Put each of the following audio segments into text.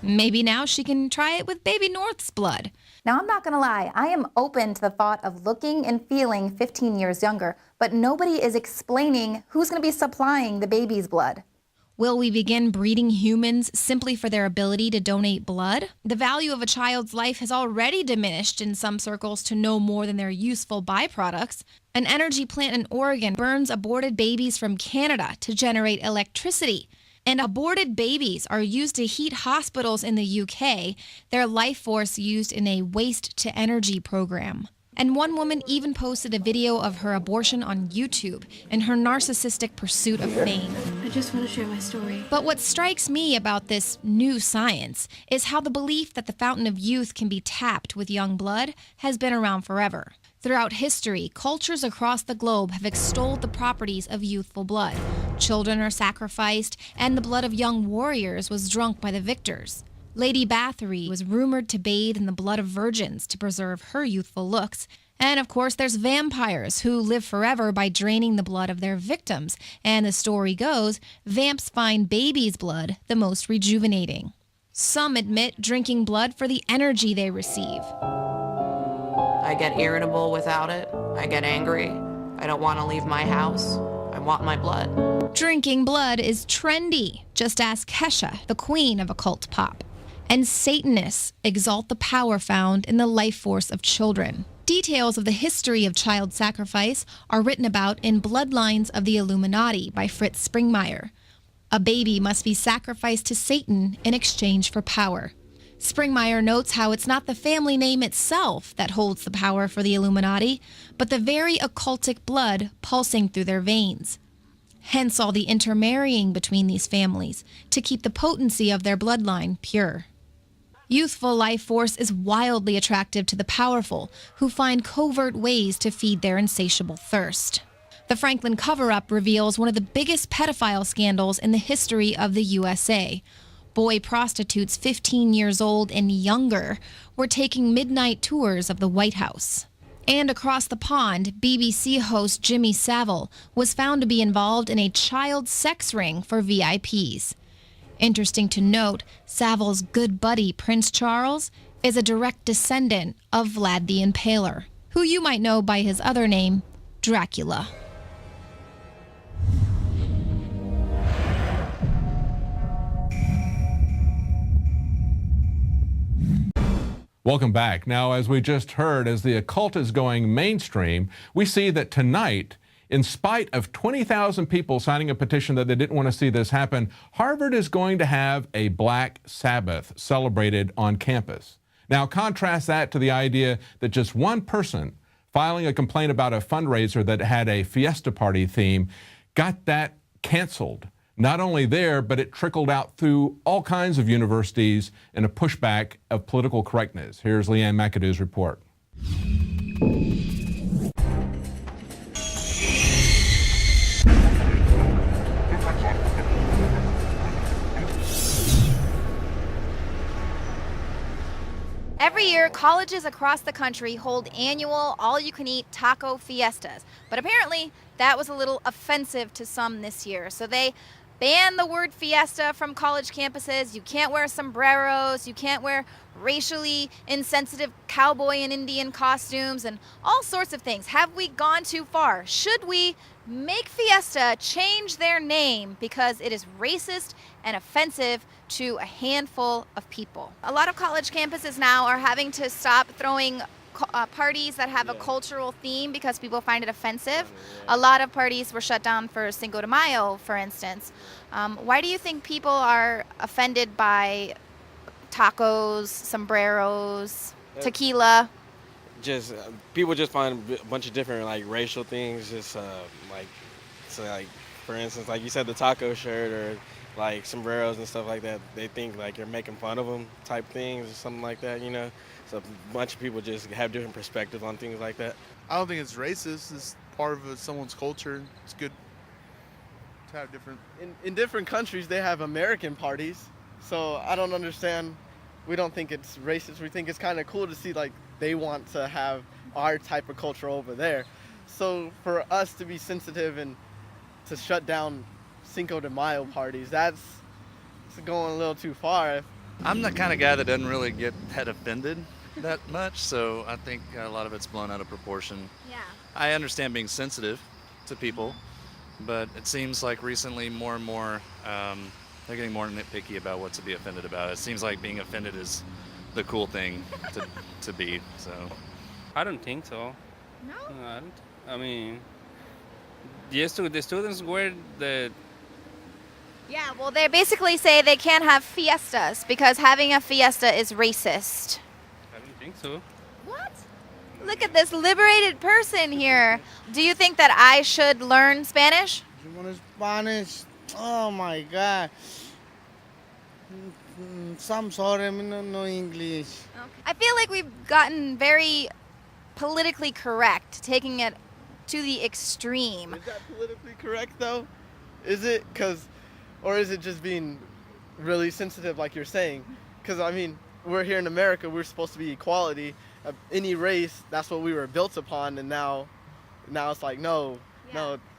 Maybe now she can try it with baby North's blood. Now, I'm not going to lie, I am open to the thought of looking and feeling 15 years younger, but nobody is explaining who's going to be supplying the baby's blood. Will we begin breeding humans simply for their ability to donate blood? The value of a child's life has already diminished in some circles to no more than their useful byproducts. An energy plant in Oregon burns aborted babies from Canada to generate electricity. And aborted babies are used to heat hospitals in the UK, their life force used in a waste-to-energy program. And one woman even posted a video of her abortion on YouTube in her narcissistic pursuit of fame. I just want to share my story. But what strikes me about this new science is how the belief that the fountain of youth can be tapped with young blood has been around forever. Throughout history, cultures across the globe have extolled the properties of youthful blood. Children are sacrificed, and the blood of young warriors was drunk by the victors. Lady Bathory was rumored to bathe in the blood of virgins to preserve her youthful looks. And of course, there's vampires who live forever by draining the blood of their victims. And the story goes, vamps find babies' blood the most rejuvenating. Some admit drinking blood for the energy they receive. I get irritable without it. I get angry. I don't want to leave my house. I want my blood. Drinking blood is trendy. Just ask Kesha, the queen of occult pop. And Satanists exalt the power found in the life force of children. Details of the history of child sacrifice are written about in Bloodlines of the Illuminati by Fritz Springmeier. A baby must be sacrificed to Satan in exchange for power. Springmeier notes how it's not the family name itself that holds the power for the Illuminati, but the very occultic blood pulsing through their veins. Hence all the intermarrying between these families to keep the potency of their bloodline pure. Youthful life force is wildly attractive to the powerful, who find covert ways to feed their insatiable thirst. The Franklin cover-up reveals one of the biggest pedophile scandals in the history of the USA. Boy prostitutes 15 years old and younger were taking midnight tours of the White House. And across the pond, BBC host Jimmy Savile was found to be involved in a child sex ring for VIPs. Interesting to note, Savile's good buddy, Prince Charles, is a direct descendant of Vlad the Impaler, who you might know by his other name, Dracula. Welcome back. Now, as we just heard, as the occult is going mainstream, we see that tonight, in spite of 20,000 people signing a petition that they didn't want to see this happen, Harvard is going to have a Black Sabbath celebrated on campus. Now, contrast that to the idea that just one person filing a complaint about a fundraiser that had a fiesta party theme got that canceled. Not only there, but it trickled out through all kinds of universities in a pushback of political correctness. Here's Leanne McAdoo's report. Every year, colleges across the country hold annual all-you-can-eat taco fiestas. But apparently, that was a little offensive to some this year. So they banned the word fiesta from college campuses. You can't wear sombreros. You can't wear racially insensitive cowboy and Indian costumes and all sorts of things. Have we gone too far? Should we make Fiesta change their name because it is racist and offensive to a handful of people? A lot of college campuses now are having to stop throwing parties that have a cultural theme because people find it offensive. A lot of parties were shut down for Cinco de Mayo, for instance. Why do you think people are offended by tacos, sombreros, tequila? Just people just find a bunch of different like racial things. Just like for instance, like you said, the taco shirt or like sombreros and stuff like that. They think like you're making fun of them type things or something like that, you know. So a bunch of people just have different perspectives on things like that. I don't think it's racist. It's part of someone's culture. It's good to have different. In different countries, they have American parties. So I don't understand. We don't think it's racist. We think it's kind of cool to see like they want to have our type of culture over there. So for us to be sensitive and to shut down Cinco de Mayo parties, that's going a little too far. I'm the kind of guy that doesn't really get that offended that much, so I think a lot of it's blown out of proportion. Yeah. I understand being sensitive to people, but it seems like recently more and more they're getting more nitpicky about what to be offended about. It seems like being offended is the cool thing to be. So I don't think so. No? I don't. I mean, the students wear the. Yeah, well, they basically say they can't have fiestas because having a fiesta is racist. I don't think so. What? Look at this liberated person here. Do you think that I should learn Spanish? You want Spanish? Oh my God. Some sorry, I mean, no English. Okay. I feel like we've gotten very politically correct, taking it to the extreme. Is that politically correct though? Is it? Or is it just being really sensitive like you're saying? Because I mean, we're here in America, we're supposed to be equality of any race. That's what we were built upon, and now it's like no,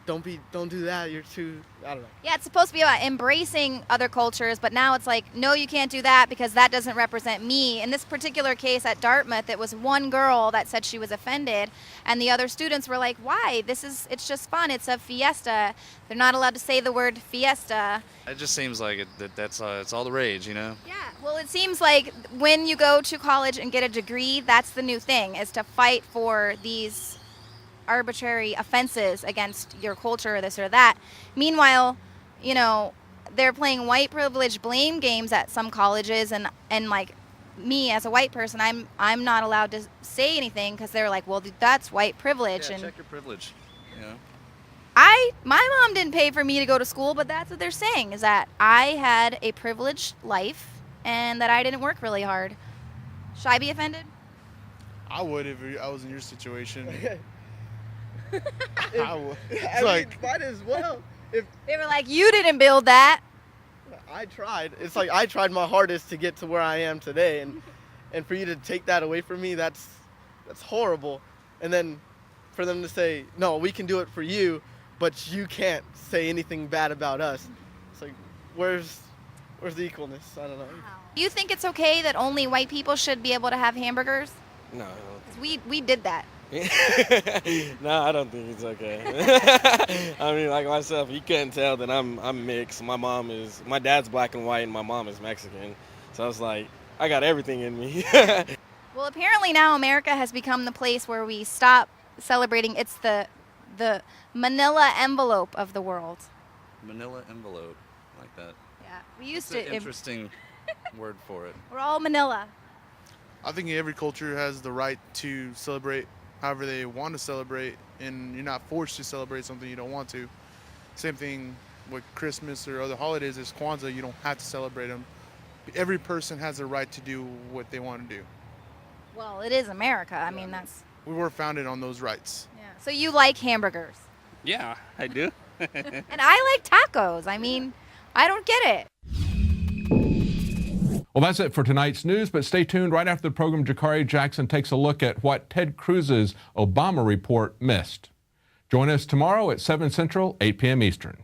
don't do that. You're too, I don't know. Yeah, it's supposed to be about embracing other cultures, but now it's like, no, you can't do that because that doesn't represent me. In this particular case at Dartmouth, it was one girl that said she was offended, and the other students were like, why? It's just fun. It's a fiesta. They're not allowed to say the word fiesta. it just seems like that's it's all the rage, you know? Yeah, well, it seems like when you go to college and get a degree, that's the new thing, is to fight for these arbitrary offenses against your culture or this or that. Meanwhile, you know, they're playing white privilege blame games at some colleges, and like me as a white person, I'm not allowed to say anything because they're like, well, that's white privilege. Yeah, and check your privilege, you know? my mom didn't pay for me to go to school, but that's what they're saying, is that I had a privileged life and that I didn't work really hard. Should I be offended? I would if I was in your situation. I would. I mean, might as well. If They were like, you didn't build that. I tried, it's like I tried my hardest to get to where I am today, and for you to take that away from me, that's horrible. And then for them to say, no, we can do it for you, but you can't say anything bad about us. It's like, where's the equalness? I don't know. Do you think it's okay that only white people should be able to have hamburgers? No. 'Cause we did that. No, I don't think it's okay. I mean, like myself, you couldn't tell that I'm mixed. My dad's black and white, and my mom is Mexican. So it's like, I got everything in me. Well, apparently now America has become the place where we stop celebrating. It's the manila envelope of the world. Manila envelope, like that. Yeah, we used It's an to. interesting word for it. We're all manila. I think every culture has the right to celebrate however they want to celebrate, and you're not forced to celebrate something you don't want to. Same thing with Christmas or other holidays. There's Kwanzaa, you don't have to celebrate them. Every person has a right to do what they want to do. Well, it is America. I mean, that's. We were founded on those rights. Yeah. So you like hamburgers, Yeah, I do. and I like tacos. I mean, I don't get it. Well, that's it for tonight's news, but stay tuned. Right after the program, Jakari Jackson takes a look at what Ted Cruz's Obama report missed. Join us tomorrow at 7 Central, 8 p.m. Eastern.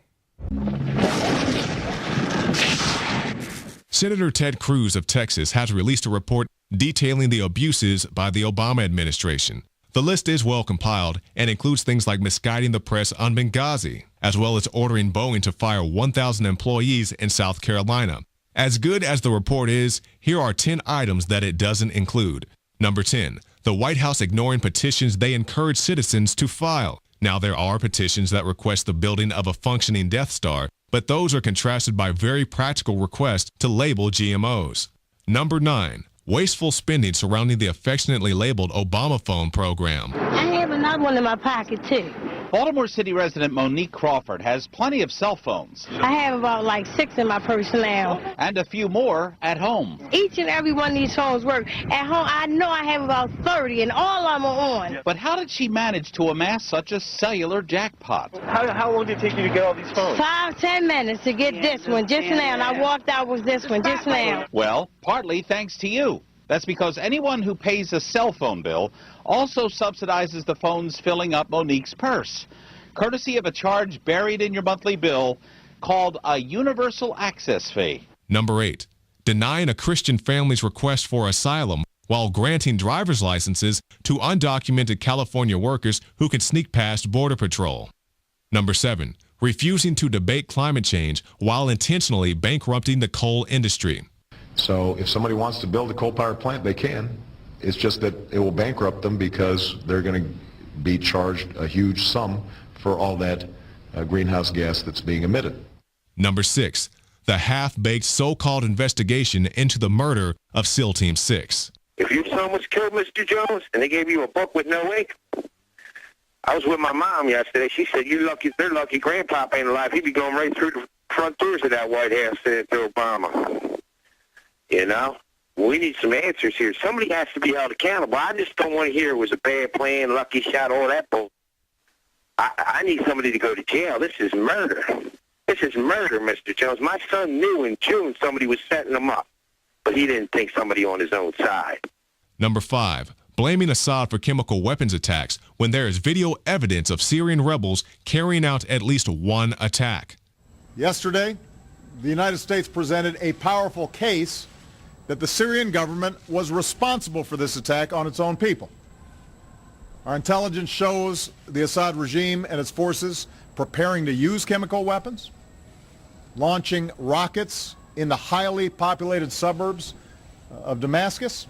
Senator Ted Cruz of Texas has released a report detailing the abuses by the Obama administration. The list is well compiled and includes things like misguiding the press on Benghazi, as well as ordering Boeing to fire 1,000 employees in South Carolina. As good as the report is, here are 10 items that it doesn't include. Number 10, the White House ignoring petitions they encourage citizens to file. Now, there are petitions that request the building of a functioning Death Star, but those are contrasted by very practical requests to label GMOs. Number 9, wasteful spending surrounding the affectionately labeled Obama phone program. I have another one in my pocket, too. Baltimore City resident Monique Crawford has plenty of cell phones. I have about like 6 in my purse now. And a few more at home. Each and every one of these phones work. At home, I know I have about 30, and all of them are on. But how did she manage to amass such a cellular jackpot? How long did it take you to get all these phones? 5-10 minutes to get this one just now, and I walked out with this one just now. Well, partly thanks to you. That's because anyone who pays a cell phone bill also subsidizes the phones filling up Monique's purse, courtesy of a charge buried in your monthly bill called a universal access fee. Number 8, denying a Christian family's request for asylum while granting driver's licenses to undocumented California workers who can sneak past Border Patrol. Number 7, refusing to debate climate change while intentionally bankrupting the coal industry. So if somebody wants to build a coal-powered plant, they can. It's just that it will bankrupt them because they're going to be charged a huge sum for all that greenhouse gas that's being emitted. Number 6, the half-baked so-called investigation into the murder of SEAL Team 6. If your son was killed, Mr. Jones, and they gave you a book with no ink, I was with my mom yesterday. She said, they're lucky Grandpa ain't alive. He'd be going right through the front doors of that White House to Obama. You know? We need some answers here. Somebody has to be held accountable. I just don't want to hear it was a bad plan, lucky shot, all that bull. I need somebody to go to jail. This is murder. This is murder, Mr. Jones. My son knew in June somebody was setting him up, but he didn't think somebody on his own side. Number 5, blaming Assad for chemical weapons attacks when there is video evidence of Syrian rebels carrying out at least one attack. Yesterday, the United States presented a powerful case that the Syrian government was responsible for this attack on its own people. Our intelligence shows the Assad regime and its forces preparing to use chemical weapons, launching rockets in the highly populated suburbs of Damascus,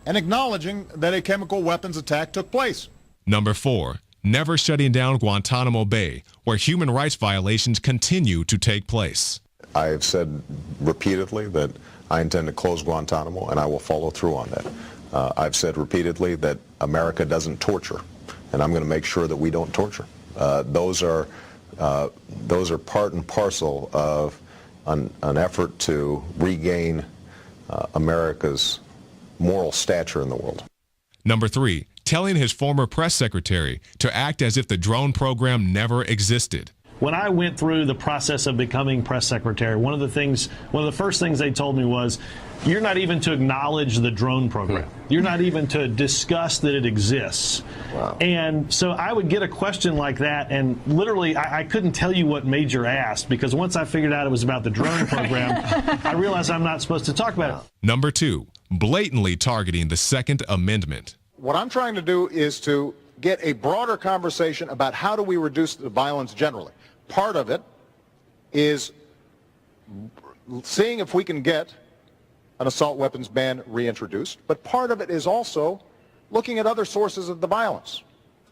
and acknowledging that a chemical weapons attack took place. Number 4, never shutting down Guantanamo Bay, where human rights violations continue to take place. I have said repeatedly that I intend to close Guantanamo, and I will follow through on that. I've said repeatedly that America doesn't torture, and I'm going to make sure that we don't torture. Those are part and parcel of an effort to regain America's moral stature in the world. Number 3, telling his former press secretary to act as if the drone program never existed. When I went through the process of becoming press secretary, one of the first things they told me was, you're not even to acknowledge the drone program. You're not even to discuss that it exists. Wow. And so I would get a question like that, and literally I couldn't tell you what Major asked, because once I figured out it was about the drone program, I realized I'm not supposed to talk about it. Number 2, blatantly targeting the Second Amendment. What I'm trying to do is to get a broader conversation about how do we reduce the violence generally. Part of it is seeing if we can get an assault weapons ban reintroduced, but part of it is also looking at other sources of the violence.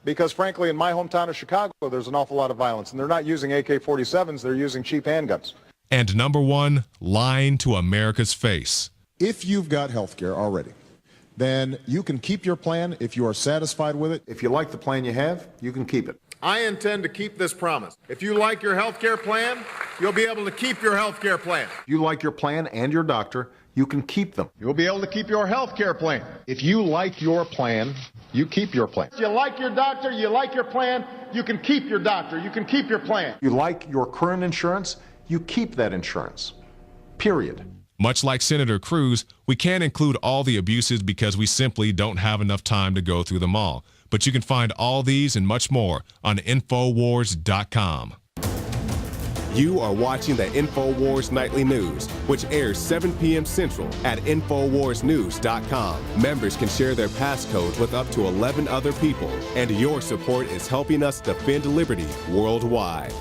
Because frankly, in my hometown of Chicago, there's an awful lot of violence, and they're not using AK-47s, they're using cheap handguns. And number 1, lying to America's face. If you've got health care already, then you can keep your plan if you are satisfied with it. If you like the plan you have, you can keep it. I intend to keep this promise. If you like your health care plan, you'll be able to keep your health care plan. If you like your plan and your doctor, you can keep them. You'll be able to keep your health care plan. If you like your plan, you keep your plan. If you like your doctor, you like your plan, you can keep your doctor, you can keep your plan. You like your current insurance, you keep that insurance. Period. Much like Senator Cruz, we can't include all the abuses because we simply don't have enough time to go through them all. But you can find all these and much more on INFOWARS.com. You are watching the INFOWARS Nightly News, which airs 7 p.m. Central at INFOWARSnews.com. Members can share their passcodes with up to 11 other people, and your support is helping us defend liberty worldwide.